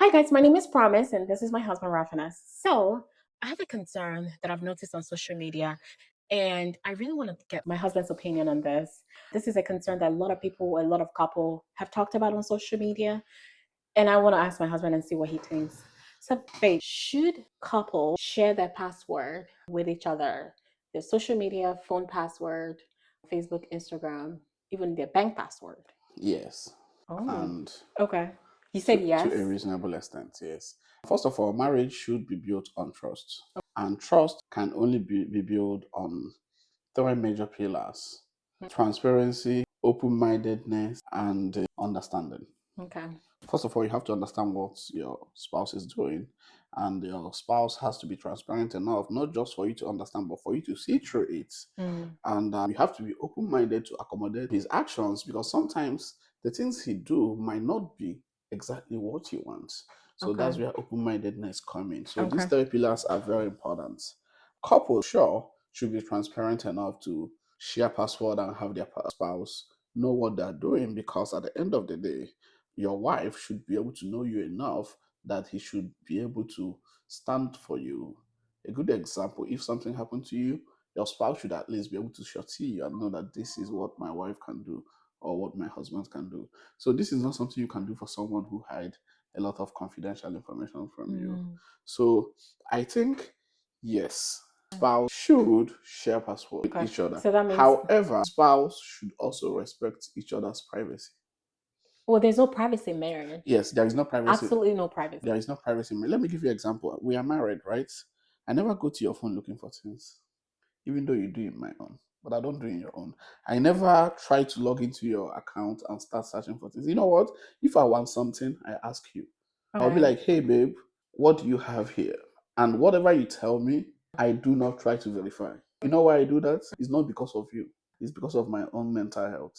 Hi guys, my name is Promise and this is my husband Rafinas. So I have a concern that I've noticed on social media and I really want to get my husband's opinion on this. This is a concern that a lot of people, a lot of couple have talked about on social media, and I want to ask my husband and see what he thinks. So babe, should couples share their password with each other? Their social media, phone password, Facebook, Instagram, even their bank password? Yes, Oh, and okay. You said to a yes. reasonable extent, yes. First of all, marriage should be built on trust, and trust can only be built on three major pillars: transparency, open mindedness, and understanding. Okay. First of all, you have to understand what your spouse is doing, and your spouse has to be transparent enough, not just for you to understand, but for you to see through it. Mm. And you have to be open-minded to accommodate his actions, because sometimes the things he do might not be exactly what you want. So Okay. that's where open-mindedness come in. So these Okay. three pillars are very important. Couples, sure, should be transparent enough to share password and have their spouse know what they're doing, because at the end of the day, your wife should be able to know you enough that he should be able to stand for you. A good example: if something happened to you, your spouse should at least be able to surety you and know that this is what my wife can do or what my husband can do. So this is not something you can do for someone who hide a lot of confidential information from you. Mm. So I think yes, spouse should share password with Okay. each other. So that means, However, spouse should also respect each other's privacy. well, there's no privacy in marriage. Yes, there is no privacy. Absolutely no privacy. There is no privacy. Let me give you an example. We are married, right? I never go to your phone looking for things, even though you do in my own, but I don't do in your own. I never try to log into your account and start searching for things. You know what? If I want something, I ask you. I'll be Okay. like, hey, babe, what do you have here? And whatever you tell me, I do not try to verify. You know why I do that? It's not because of you, it's because of my own mental health.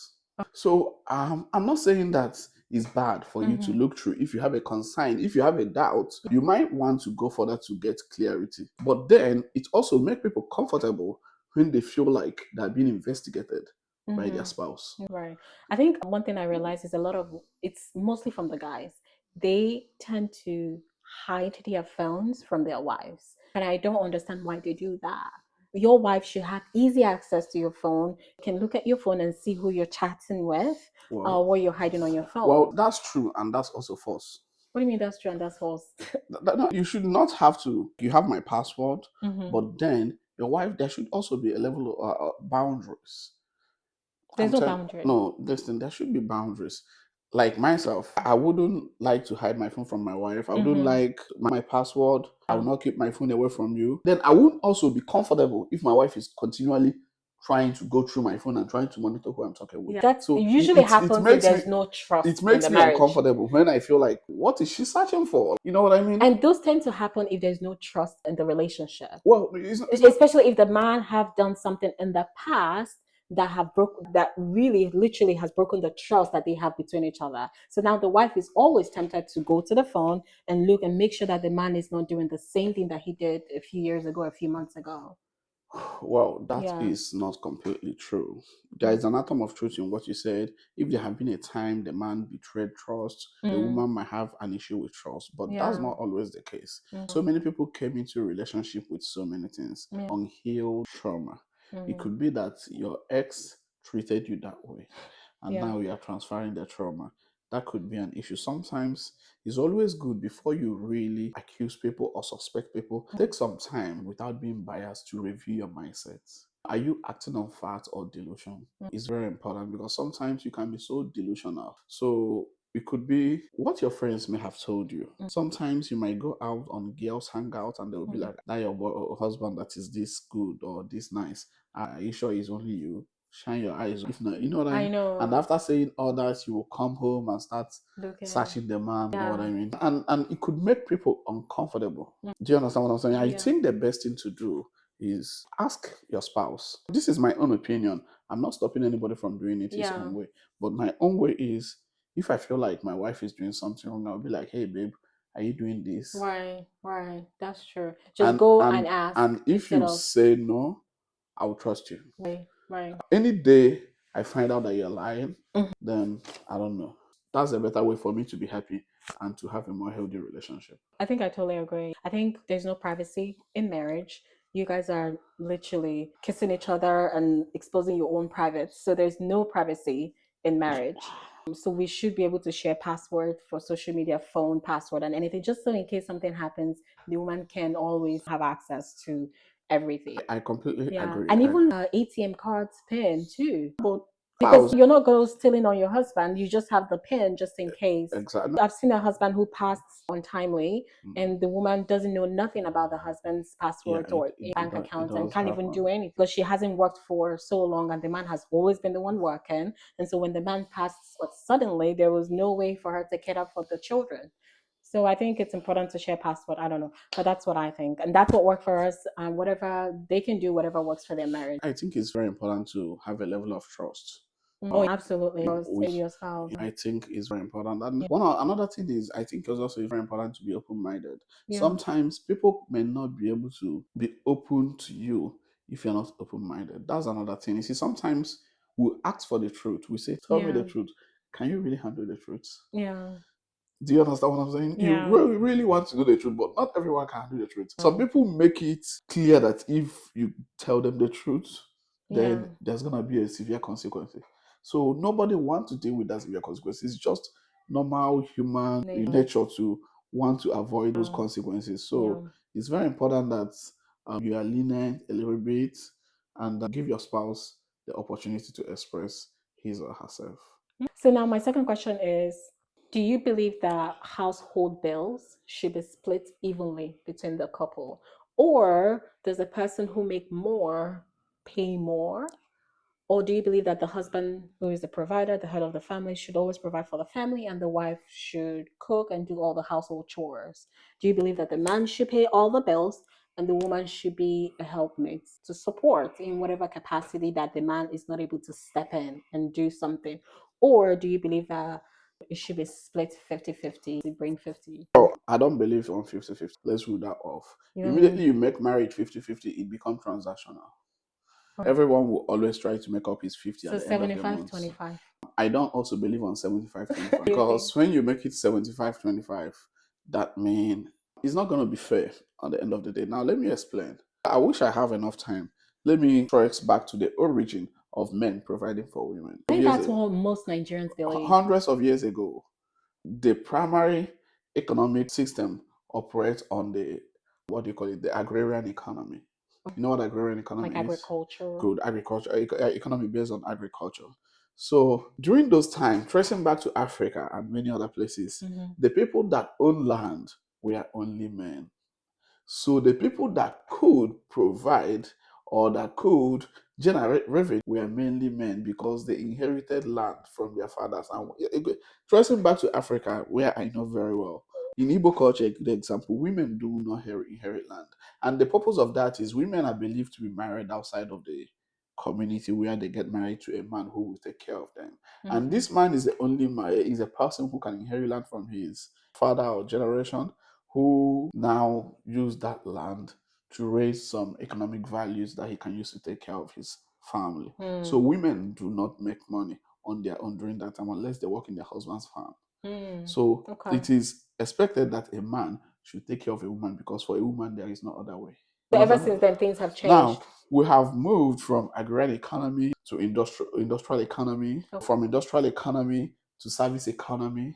So I'm not saying that it's bad for you to Mm-hmm. look through. If you have a concern, if you have a doubt, you might want to go further to get clarity. But then it also makes people comfortable when they feel like they're being investigated by their Mm-hmm. spouse. Right. I think one thing I realized is a lot of it's mostly from the guys. They tend to hide their phones from their wives. And I don't understand why they do that. Your wife should have easy access to your phone, can look at your phone and see who you're chatting with, Well, what you're hiding on your phone. well, that's true, and that's also false. What do you mean that's true and that's false? No, you should not have to. You have my password, Mm-hmm. but then your wife, there should also be a level of boundaries. There's I'm no telling boundary. no, listen, there should be boundaries. Like myself, I wouldn't like to hide my phone from my wife. I wouldn't Mm-hmm. like my password. I will Yeah. not keep my phone away from you. Then I wouldn't also be comfortable if my wife is continually trying to go through my phone and trying to monitor who I'm talking with. Yeah. That So usually it happens if makes me there's no trust it in makes the me marriage. uncomfortable when I feel like, what is she searching for? You know what I mean? And those tend to happen if there's no trust in the relationship. Well, it's not Especially if the man have done something in the past that really literally has broken the trust that they have between each other. So now the wife is always tempted to go to the phone and look and make sure that the man is not doing the same thing that he did a few years ago, a few months ago. Well, that Yeah. is not completely true. There is an atom of truth in what you said. If there had been a time the man betrayed trust, the Mm. woman might have an issue with trust, but that's Yeah. not always the case. Mm. So many people came into a relationship with so many things, Yeah. unhealed trauma. It Mm. could be that your ex treated you that way, and Yeah. now you are transferring the trauma. That could be an issue. Sometimes it's always good, before you really accuse people or suspect people, take some time without being biased to review your mindset. Are you acting on fact or delusion? It's very important, because sometimes you can be so delusional. So it could be what your friends may have told you. Sometimes you might go out on girls' hangout and they'll be like, that your husband that is this good or this nice. Are you sure it's only you? Shine your eyes. If not, you know what I I mean? And know. after saying all that, you will come home and start Looking. searching the man. You know what Yeah. I mean? And it could make people uncomfortable. Do you understand what I'm saying? I Yeah. think the best thing to do is ask your spouse. This is my own opinion. I'm not stopping anybody from doing it his Yeah. own way. But my own way is, if I feel like my wife is doing something wrong, I'll be like, hey babe, are you doing this? Right. Right. That's true. Just And go and and ask and if instead you of say no, I'll trust you. right. Right. Any day I find out that you're lying, Mhm. then I don't know. That's a better way for me to be happy. and to have a more healthy relationship. I think I totally agree. I think there's no privacy in marriage. You guys are literally kissing each other and exposing your own privates. So there's no privacy in marriage. So we should be able to share password for social media, phone password, and anything, just so in case something happens, the woman can always have access to everything. I completely Yeah, agree. and even ATM cards pin too. But Because you're not going stealing on your husband, you just have the pin just in case. exactly. I've seen a husband who passed untimely, Mm. and the woman doesn't know nothing about the husband's passwords Yeah, or it bank does, accounts and can't even happen. do anything because she hasn't worked for so long, and the man has always been the one working. And so when the man passed suddenly, there was no way for her to care up for the children. So I think it's important to share password. I don't know, but that's what I think, and that's what worked for us. And whatever they can do, whatever works for their marriage. I think it's very important to have a level of trust. Oh, absolutely. With Your spouse. I think is very important. And Yeah. another thing is I think it's also very important to be open-minded. Yeah. Sometimes people may not be able to be open to you if you're not open-minded. That's another thing. You see, sometimes we ask for the truth. We say, tell me the Yeah. truth. Can you really handle the truth? Yeah. Do you understand what I'm saying? You Yeah. really want to know the truth, but not everyone can handle the truth. Some people make it clear that if you tell them the truth, then Yeah. there's gonna be a severe consequence. So nobody wants to deal with that severe consequences. It's just normal human nature to want to avoid those consequences. So it's very important that you are lenient a little bit and give your spouse the opportunity to express his or herself. So now my second question is, do you believe that household bills should be split evenly between the couple? Or does a person who make more pay more? Or do you believe that the husband, who is the provider, the head of the family, should always provide for the family and the wife should cook and do all the household chores? Do you believe that the man should pay all the bills and the woman should be a helpmate to support in whatever capacity that the man is not able to step in and do something? Or do you believe that it should be split 50-50, bring 50? Oh, I don't believe on 50-50. Let's rule that off. Immediately you make marriage 50-50, it becomes transactional. Everyone will always try to make up his 50 So at the end of the 75, month. 25. I don't also believe on 75-25 because when you make it 75-25, that means it's not going to be fair at the end of the day. Now, let me explain. I wish I have enough time. Let me trace back to the origin of men providing for women. I think that's what most Nigerians believe. Hundreds of years ago, the primary economic system operates on the, what do you call it, the agrarian economy. You know what agrarian economy like is? agriculture. Good, agriculture, economy based on agriculture. So during those times, tracing back to Africa and many other places, the people that own land were only men. So the people that could provide or that could generate revenue were mainly men because they inherited land from their fathers. And tracing back to Africa, where I know very well, in Igbo culture, a good example, women do not inherit land. And the purpose of that is women are believed to be married outside of the community where they get married to a man who will take care of them. And this man is the only man, is a person who can inherit land from his father or generation, who now use that land to raise some economic values that he can use to take care of his family. So women do not make money on their own during that time unless they work in their husband's farm. So it is expected that a man should take care of a woman because for a woman there is no other way. So ever since then, things have changed. Now we have moved from agrarian economy to industrial economy, from industrial economy to service economy,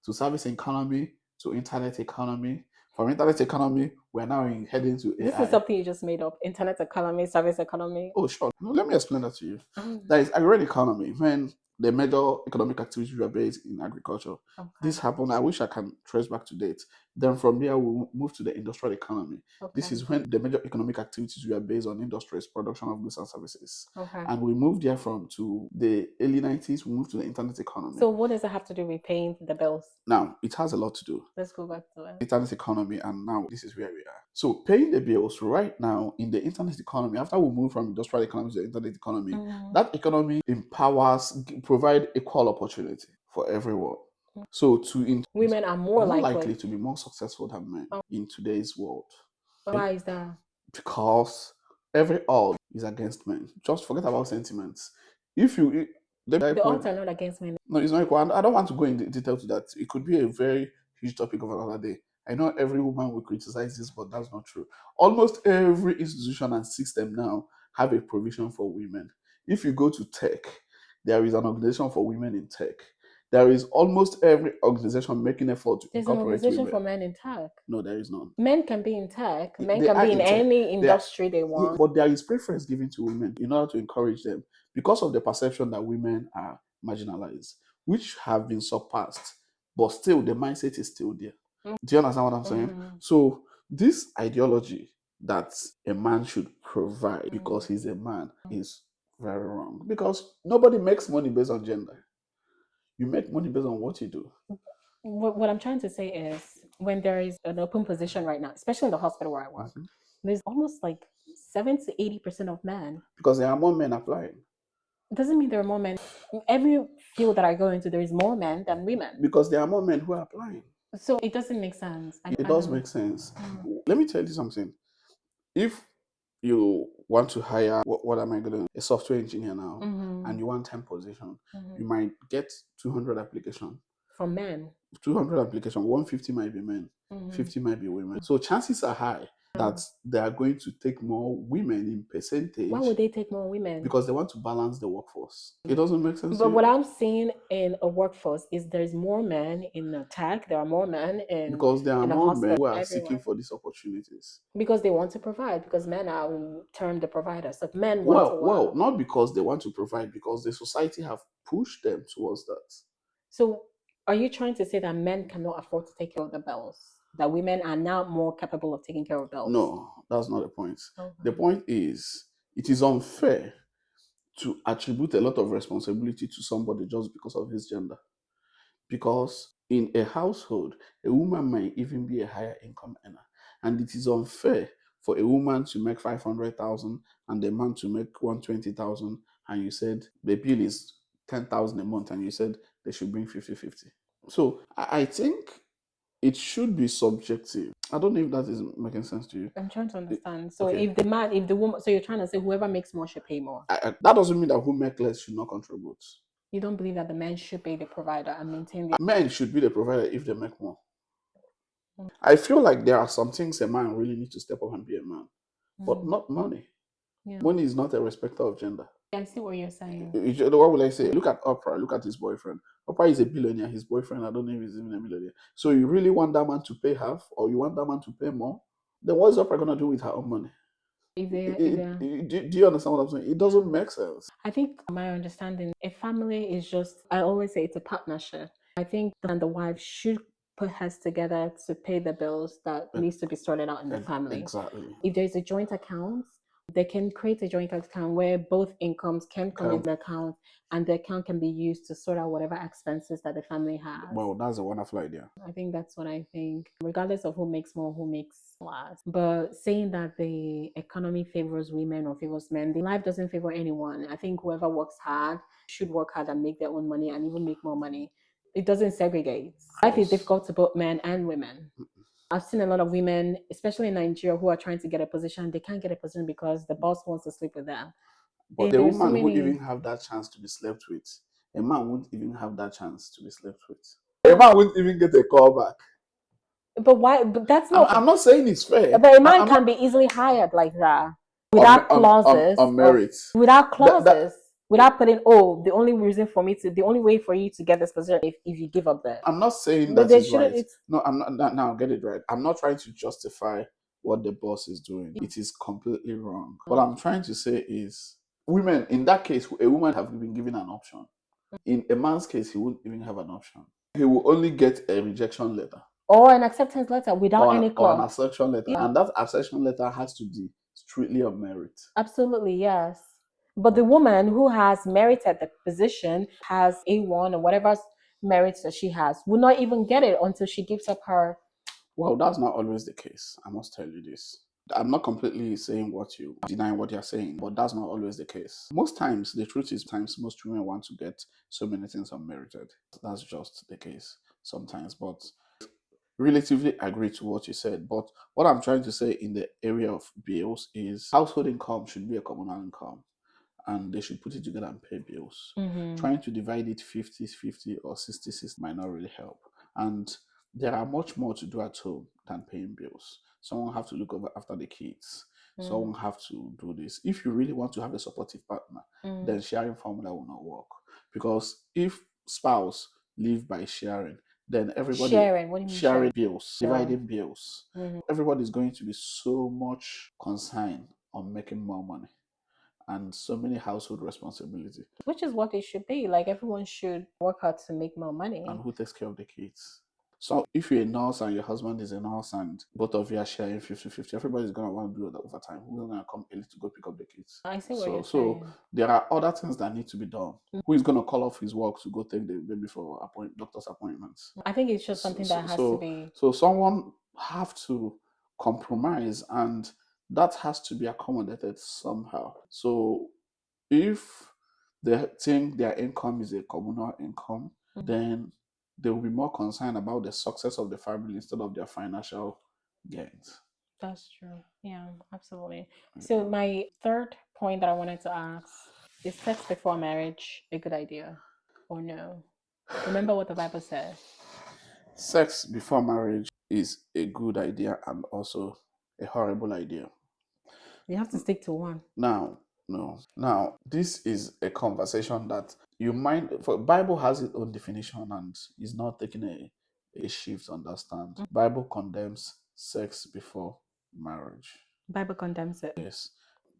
to internet economy. From internet economy, we're now heading to AI. This is something you just made up. Internet economy, service economy. Oh, sure. No, let me explain that to you. That is agrarian economy, when the major economic activities were based in agriculture. This happened, I wish I can trace back to date. Then from there, we move to the industrial economy. This is when the major economic activities were based on industries, production of goods and services. And we moved there to the early 90s, we moved to the internet economy. So what does it have to do with paying the bills? Now, it has a lot to do. Let's go back to it. Internet economy, and now this is where we are. So paying the bills right now in the internet economy, after we move from industrial economy to the internet economy, that economy empowers, provide equal opportunity for everyone. So women are more likely to be more successful than men in today's world. Why is that? Because every odds is against men. Just forget about sentiments. If you the odds are not against men. No, it's not equal. I don't want to go into detail to that. It could be a very huge topic of another day. I know every woman will criticize this, but that's not true. Almost every institution and system now have a provision for women. If you go to tech, there is an organization for women in tech. There is almost every organization making effort to There's an incorporate organization women. for men in tech. No, there is none. Men can be in tech. Men They can are be in in tech. any They are, industry they want. but there is preference given to women in order to encourage them because of the perception that women are marginalized, which have been surpassed, but still the mindset is still there. Do you understand what I'm saying? Mhm. So this ideology that a man should provide because he's a man is very wrong, because nobody makes money based on gender. You make money based on what you do. What I'm trying to say is when there is an open position right now, especially in the hospital where I work, there's almost like 70 to 80% of men. Because there are more men applying. It doesn't mean there are more men. In every field that I go into, there is more men than women. Because there are more men who are applying. So it doesn't make sense. It does make sense. Let me tell you something. If you want to hire, what am I going to, a software engineer now, and you want 10 position, you might get 200 applications. From men. 200 applications, 150 might be men, 50 might be women. So chances are high that they are going to take more women in percentage. Why would they take more women? Because they want to balance the workforce. It doesn't make sense. But what I'm seeing in a workforce is there's more men in the tech, there are more men in because there are in the more men hospital, who are everywhere. seeking for these opportunities. Because they want to provide, because men are termed the providers. So men want to work. Well, not because they want to provide, because the society have pushed them towards that. So are you trying to say that men cannot afford to take care of the bills? That women are now more capable of taking care of bills? No, that's not the point. The point is, it is unfair to attribute a lot of responsibility to somebody just because of his gender. Because in a household, a woman might even be a higher income earner. And it is unfair for a woman to make 500,000 and a man to make 120,000, and you said the bill is 10,000 a month, and you said they should bring 50-50. So I think it should be subjective. I don't know if that is making sense to you. I'm trying to understand. So if the woman, so you're trying to say whoever makes more should pay more. That doesn't mean that who make less should not contribute. You don't believe that the men should be the provider and maintain the... Men should be the provider if they make more. I feel like there are some things a man really needs to step up and be a man, but not money. Money is not a respecter of gender. I see what you're saying. What will I say? Look at Oprah. Look at his boyfriend. Oprah is a billionaire. His boyfriend, I don't know if he's even a millionaire. So you really want that man to pay half, or you want that man to pay more? Then what is Oprah going to do with her own money? Do you understand what I'm saying? It doesn't make sense. I think my understanding, a family is just, I always say it's a partnership. I think the wife should put heads together to pay the bills that needs to be sorted out in the family. Exactly. If there's a joint account, they can create a joint account where both incomes can come in the account, and the account can be used to sort out whatever expenses that the family has. Well, that's a wonderful idea. I think that's what I think, regardless of who makes more, who makes less. But saying that the economy favors women or favors men, the life doesn't favor anyone. I think whoever works hard should work hard and make their own money and even make more money. It doesn't segregate. Life is difficult to both men and women. I've seen a lot of women, especially in Nigeria, who are trying to get a position. They can't get a position because the boss wants to sleep with them. But the woman would even have that chance to be slept with. A man wouldn't even have that chance to be slept with. A man wouldn't even get a call back. But why? But that's not... I'm not saying it's fair. But a man can be easily hired like that without clauses. On merit. Without clauses. Without putting, the only reason for me to, the only way for you to get this position if you give up that. I'm not saying that is right. No, I'm not. Now get it right. I'm not trying to justify what the boss is doing. It is completely wrong. What I'm trying to say is, women, in that case, a woman have been given an option. In a man's case, he wouldn't even have an option. He will only get a rejection letter. Or an acceptance letter without any clause. Or an assertion letter. And that assertion letter has to be strictly on merit. Absolutely, yes. But the woman who has merited the position, has A1 or whatever merits that she has, will not even get it until she gives up her... Well, that's not always the case. I must tell you this. I'm not completely saying denying what you're saying, but that's not always the case. Most times, the truth is, most women want to get so many things unmerited. That's just the case sometimes, but relatively agree to what you said. But what I'm trying to say in the area of bills is household income should be a communal income, and they should put it together and pay bills. Trying to divide it 50-50 or 60-60 might not really help. And there are much more to do at home than paying bills. Someone have to look over after the kids. Someone have to do this. If you really want to have a supportive partner, then sharing formula will not work. Because if spouse live by sharing, then everybody Sharing. What do you mean sharing sharing? bills, dividing bills, everybody's going to be so much consigned on making more money and so many household responsibility. Which is what it should be. Like everyone should work hard to make more And money. who takes care of the kids? So if you're a nurse and your husband is a nurse and both of you are sharing 50-50, everybody's gonna want to do that overtime. Who's gonna come early to go pick up the kids? I see what So you're so saying. there are other things that need to be done. Who is gonna call off his work to go take the baby for doctor's appointments? I think it's just So something so that has to so, be. so someone have to compromise, and that has to be accommodated somehow. So if they think their income is a communal income, then they will be more concerned about the success of the family instead of their financial gains. That's true. Yeah, absolutely. So my third point that I wanted to ask is sex before marriage a good idea or no? Remember what the Bible says. Sex before marriage is a good idea and also a horrible idea. You have to stick to one. Now, no. Now, this is a conversation that you might for Bible has its own definition and is not taking a shift to understand. Bible condemns sex before marriage. Bible condemns it. Yes.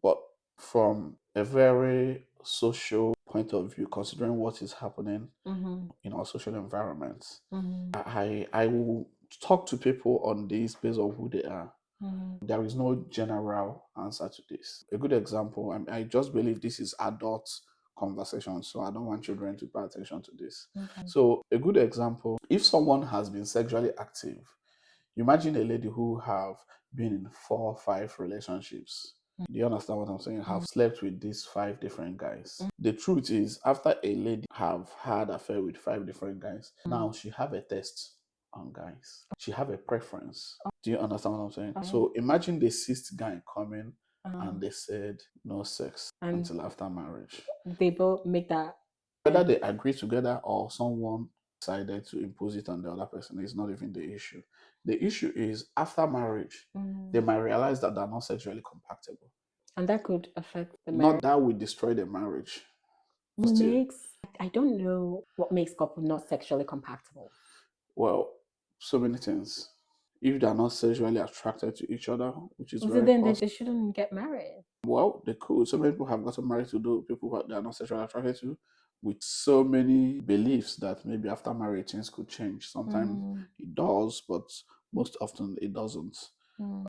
But from a very social point of view, considering what is happening in our social environment, I will talk to people on this based on who they are. There is no general answer to this. A good example, I just believe this is adult conversation, so I don't want children to pay attention to this. So a good example, if someone has been sexually active, imagine a lady who have been in 4 or 5 relationships. Do you understand what I'm saying? Have slept with these 5 different guys. The truth is, after a lady have had affair with 5 different guys, now she have a test on guys. She have a preference. Do you understand what I'm saying? So imagine the 6th guy coming and they said no sex And until after marriage. they both make that. Whether they agree together or someone decided to impose it on the other person is not even the issue. The issue is after marriage, they might realize that they're not sexually compatible. And that could affect the Not marriage. that will destroy the marriage. What Still, makes I don't know what makes couple not sexually compatible. well, so many things. If they're not sexually attracted to each other, which is So very then possible, they shouldn't get married. well, they could. So many people have gotten married to those people who they are not sexually attracted to, with so many beliefs that maybe after marriage things could change. Sometimes it does, but most often it doesn't.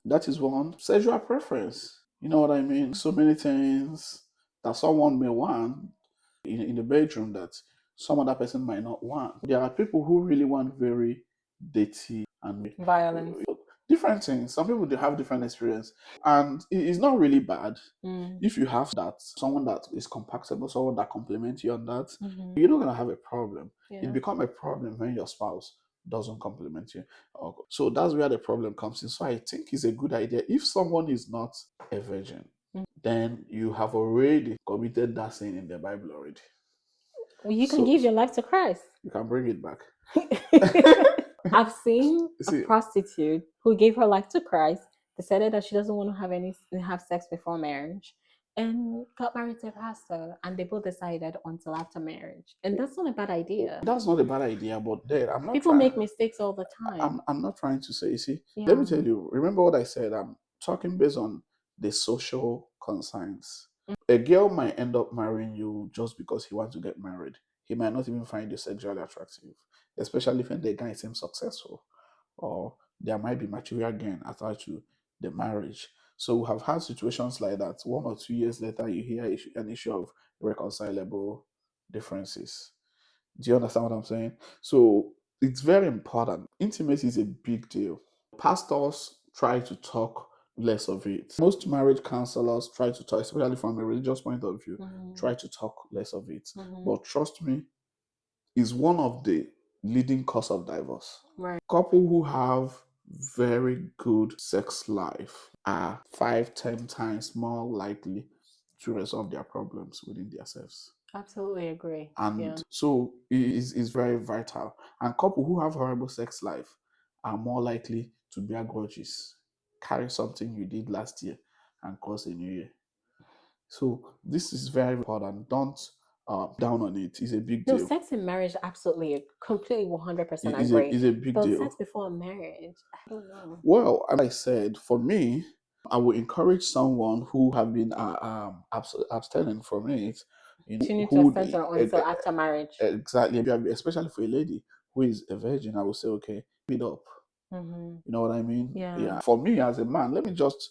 That is one sexual preference. You know what I mean? So many things that someone may want in the bedroom that some other person might not want. There are people who really want very dirty and Violence. different things. Some people they have different experience, and it's not really bad if you have that someone that is compatible, someone that complements you on that. You're not gonna have a problem. It become a problem when your spouse doesn't compliment you. So that's where the problem comes in. So I think it's a good idea if someone is not a virgin, then you have already committed that sin in the Bible already. Well, you can give your life to Christ. You can bring it back. I've seen See, a prostitute who gave her life to Christ, decided that she doesn't want to have sex before marriage, and got married to a pastor, and they both decided until after marriage. And that's not a bad idea. that's not a bad idea, but then I'm not People trying. make mistakes all the time. I'm not trying to say. You see, let me tell you. Remember what I said. I'm talking based on the social concerns. A girl might end up marrying you just because he wants to get married. He might not even find you sexually attractive, especially when the guy seems successful, or there might be material gain attached to the marriage. So we have had situations like that. 1 or 2 years later, you hear an issue of irreconcilable differences. Do you understand what I'm saying? So it's very important. Intimacy is a big deal. Pastors try to talk less of it. Most marriage counselors try to talk, especially from a religious point of view, try to talk less of it. But trust me, is one of the leading cause of divorce. Right. Couple who have very good sex life are 5-10 times more likely to resolve their problems within themselves. Absolutely agree. And so it is very vital. And couple who have horrible sex life are more likely to bear grudges, carry something you did last year, and cause a new year. So this is very important. Don't down on it. It's a big No, deal. sex in marriage, absolutely, completely 100% agree. It's a big But deal. sex before marriage, I don't know. Well, and I said, for me, I would encourage someone who have been abstaining from it, You need to who abstain until after marriage. exactly, especially for a lady who is a virgin. I would say, okay, keep it up. Mm-hmm. You know what I mean? Yeah. For me as a man, let me just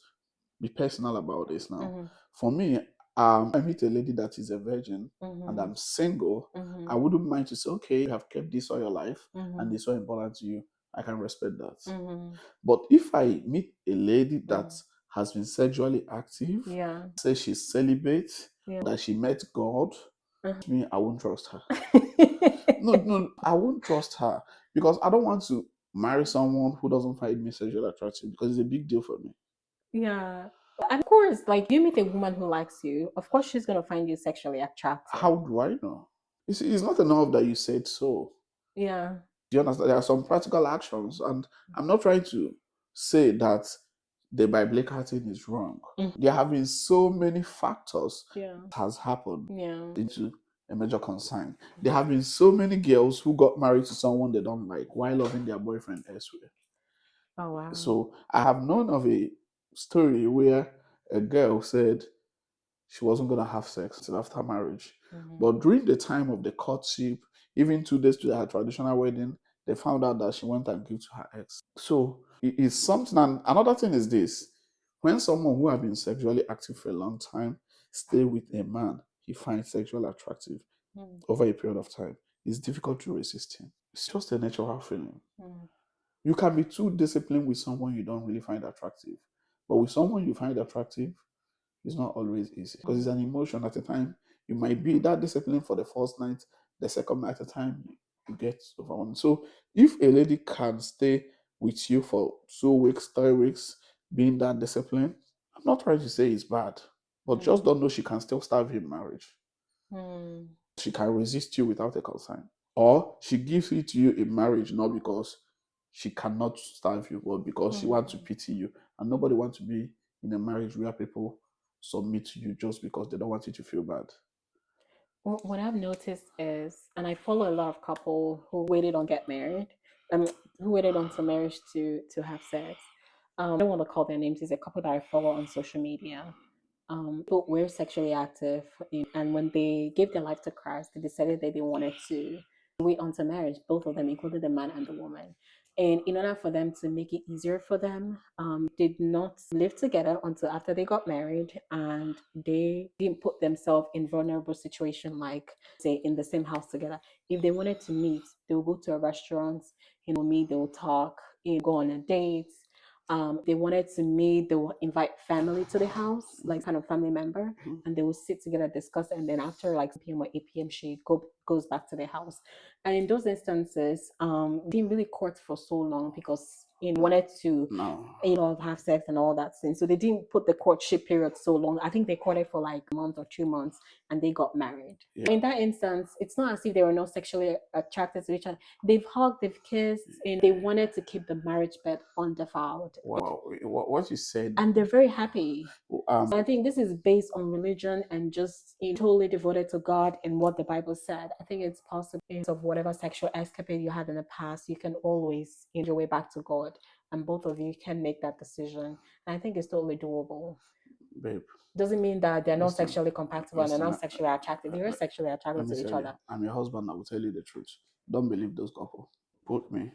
be personal about this now. Mm-hmm. For me, I meet a lady that is a virgin and I'm single. Mm-hmm. I wouldn't mind to say, okay, you have kept this all your life and Mm-hmm. it's so important to you. I can respect that. Mm-hmm. But if I meet a lady that has been sexually active, Yeah. say she's celibate, Yeah. that she met God, me, I won't trust her. No. No, I won't trust her because I don't want to marry someone who doesn't find me sexually attractive because it's a big deal for me. Yeah. And of course, like you meet a woman who likes you, of course she's gonna find you sexually attractive. How do I know? It's not enough that you said so. Yeah. Do you understand? There are some practical actions, and I'm not trying to say that the biblical thing is wrong. There have been so many factors Yeah. that has happened Yeah. into a major concern. There have been so many girls who got married to someone they don't like while loving their boyfriend elsewhere. Oh wow. So I have known of a story where a girl said she wasn't going to have sex until after marriage. But during the time of the courtship, even 2 days to her traditional wedding, they found out that she went and gave to her ex. So it's something. And another thing is this: when someone who has been sexually active for a long time stay with a man he finds sexually attractive over a period of time, it's difficult to resist him. It's just a natural feeling. You can be too disciplined with someone you don't really find attractive, but with someone you find attractive, it's not always easy because it's an emotion. At a time, you might be that disciplined for the first night, the second night, at a time, you get overwhelmed. So, if a lady can stay with you for 2 weeks, 3 weeks, being that disciplined, I'm not trying to say it's bad, but just don't know she can still starve you in marriage. She can resist you without a consent, or she gives it to you in marriage not because she cannot starve you, but because she wants to pity you. And nobody wants to be in a marriage where people submit to you just because they don't want you to feel bad. What I've noticed is, and I follow a lot of couple who waited on get married, who waited until marriage to have sex. I don't want to call their names. It's a couple that I follow on social media. But were sexually active, and when they gave their life to Christ, they decided that they wanted to wait until marriage. Both of them, including the man and the woman. And in order for them to make it easier for them, did not live together until after they got married, and they didn't put themselves in vulnerable situation like say in the same house together. If they wanted to meet, they will go to a restaurant, meet, they will talk, go on a date. They wanted to meet, they will invite family to the house, like kind of family member, and they will sit together, discuss, and then after like 7 p.m. or 8 p.m. she goes back to the house. And in those instances, didn't really court for so long because wanted to have sex and all that thing. So they didn't put the courtship period so long. I think they courted for like a month or 2 months and they got married. In that instance, it's not as if they were not sexually attracted to each other. They've hugged, they've kissed, and they wanted to keep the marriage bed undefiled. Wow, what you said. And they're very happy. I think this is based on religion and just totally devoted to God and what the Bible said. I think it's possible of whatever sexual escapade you had in the past, you can always your way back to God, and both of you can make that decision. And I think it's totally doable. Babe, doesn't mean that they're not listen, sexually compatible and they're not sexually attractive. They're sexually attracted to each other. I'm your husband. I will tell you the truth. Don't believe those couple. Put me.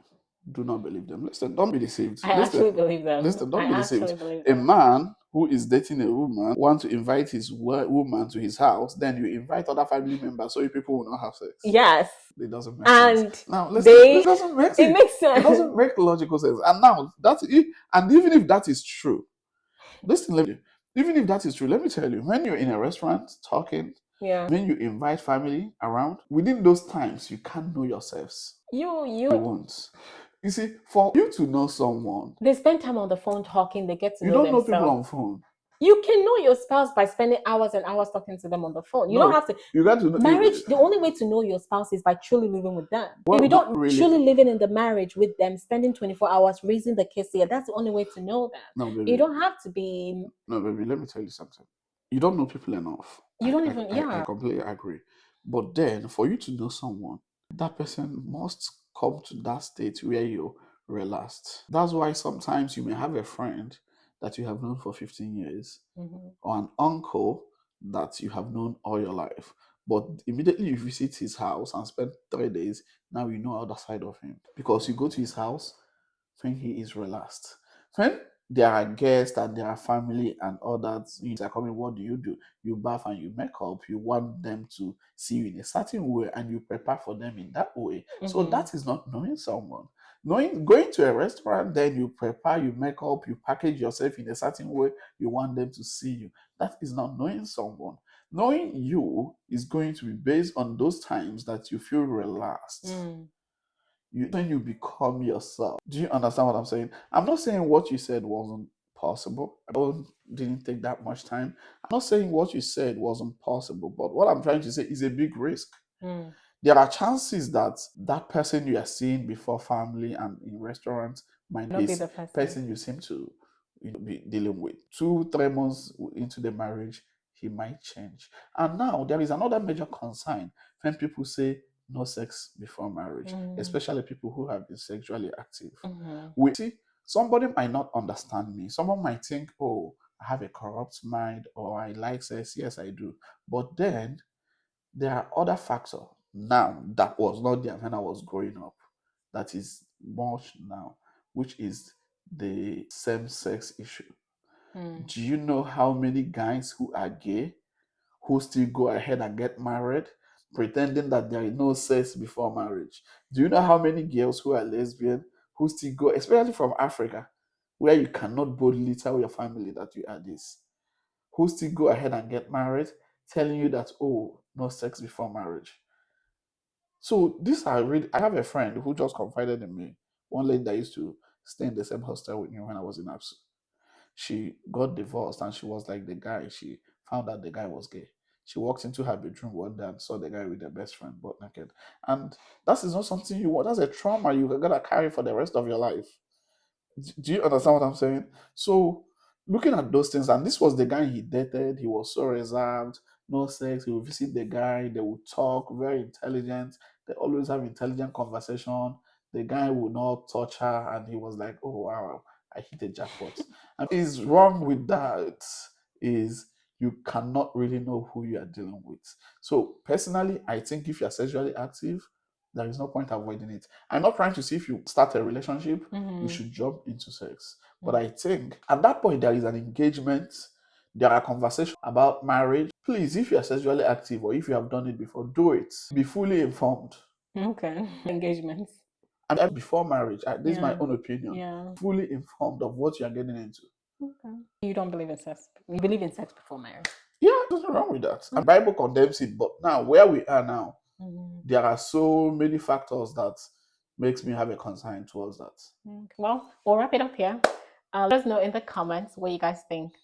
Do not believe them. Listen, don't be deceived. I actually believe them. Listen, don't be deceived. Believe A them. man who is dating a woman wants to invite his woman to his house, then you invite other family members so you people will not have sex. Yes. It doesn't make sense. Now, listen, it doesn't make sense. It makes sense. It doesn't make logical sense. And now, that's it. And even if that is true, listen, even if that is true, let me tell you, when you're in a restaurant talking, when you invite family around, within those times, you can't know yourselves. You won't. You see, for you to know someone, they spend time on the phone talking, they get to know themselves. You don't know people on phone. You can know your spouse by spending hours and hours talking to them on the phone. You don't No, have to. you got to know. Marriage, the only way to know your spouse is by truly living with them. Well, If you not don't really. truly living in the marriage with them, spending 24 hours raising the kids here, that's the only way to know them. No, You baby. don't have to be. No, baby. Let me tell you something. You don't know people enough. You don't I even. Yeah. completely agree. But then, for you to know someone, that person must come to that state where you're relaxed. That's why sometimes you may have a friend that you have known for 15 years Mhm. or an uncle that you have known all your life. But immediately you visit his house and spend 3 days, now you know other side of him. Because you go to his house when he is relaxed. When there are guests and there are family and all that, you are coming, what do? You bath and you make up. You want them to see you in a certain way and you prepare for them in that way. So Mhm. that is not knowing someone. Going to a restaurant, then you prepare, you make up, you package yourself in a certain way, you want them to see you. That is not knowing someone. Knowing you is going to be based on those times that you feel relaxed. Mm. Then you become yourself. Do you understand what I'm saying? I'm not saying what you said wasn't possible. Didn't take that much time. I'm not saying what you said wasn't possible, but what I'm trying to say is a big risk. Mm. There are chances that that person you are seeing before family and in restaurants might Not be be the the person. person you seem to be dealing with. 2-3 months into the marriage, he might change. And now there is another major concern when people say no sex before marriage, Mm. especially people who have been sexually active. Mhm. We see somebody might not understand me. Someone might think, oh, I have a corrupt mind or I like sex. Yes, I do. But then there are other factors now that was not there when I was growing up. That is much now, which is the same-sex issue. Mm. Do you know how many guys who are gay who still go ahead and get married, pretending that there is no sex before marriage? Do you know how many girls who are lesbian who still go, especially from Africa, where you cannot boldly tell your family that you are this, who still go ahead and get married, telling you that, oh, no sex before marriage? So these are really. I have a friend who just confided in me. One lady that used to stay in the same hostel with me when I was in APSU. She got divorced and she was like the guy. She found out the guy was gay. She walked into her bedroom one day and saw the guy with their best friend butt naked. And that is not something you want. That's a trauma you're gonna carry for the rest of your life. Do you understand what I'm saying? So looking at those things, and this was the guy he dated. He was so reserved, no sex. He would visit the guy. They would talk. Very intelligent. They always have intelligent conversation. The guy would not touch her, and he was like, "Oh wow, I hit a jackpot." And is wrong with that is you cannot really know who you are dealing with. So personally, I think if you are sexually active, there is no point avoiding it. I'm not trying to see if you start a relationship, you Mhm. should jump into sex. But I think at that point there is an engagement, there are conversations about marriage. Please, if you are sexually active or if you have done it before, do it. Be fully informed. Okay. Engagements. And before marriage, this is my Yeah. own opinion. Yeah. Fully informed of what you are getting into. Okay. You don't believe in sex. You believe in sex before marriage. Yeah, there's nothing wrong with that. And Bible condemns it, but now where we are now, Mhm. there are so many factors that makes me have a concern towards that. Okay. Well, we'll wrap it up here. Let us know in the comments what you guys think.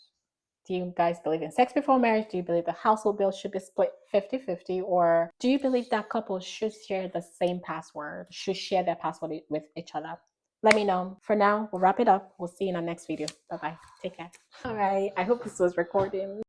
Do you guys believe in sex before marriage? Do you believe the household bill should be split 50-50? Or do you believe that couples should share the same password, should share their password with each other? Let me know. For now, we'll wrap it up. We'll see you in our next video. Bye-bye. Take care. All right. I hope this was recording.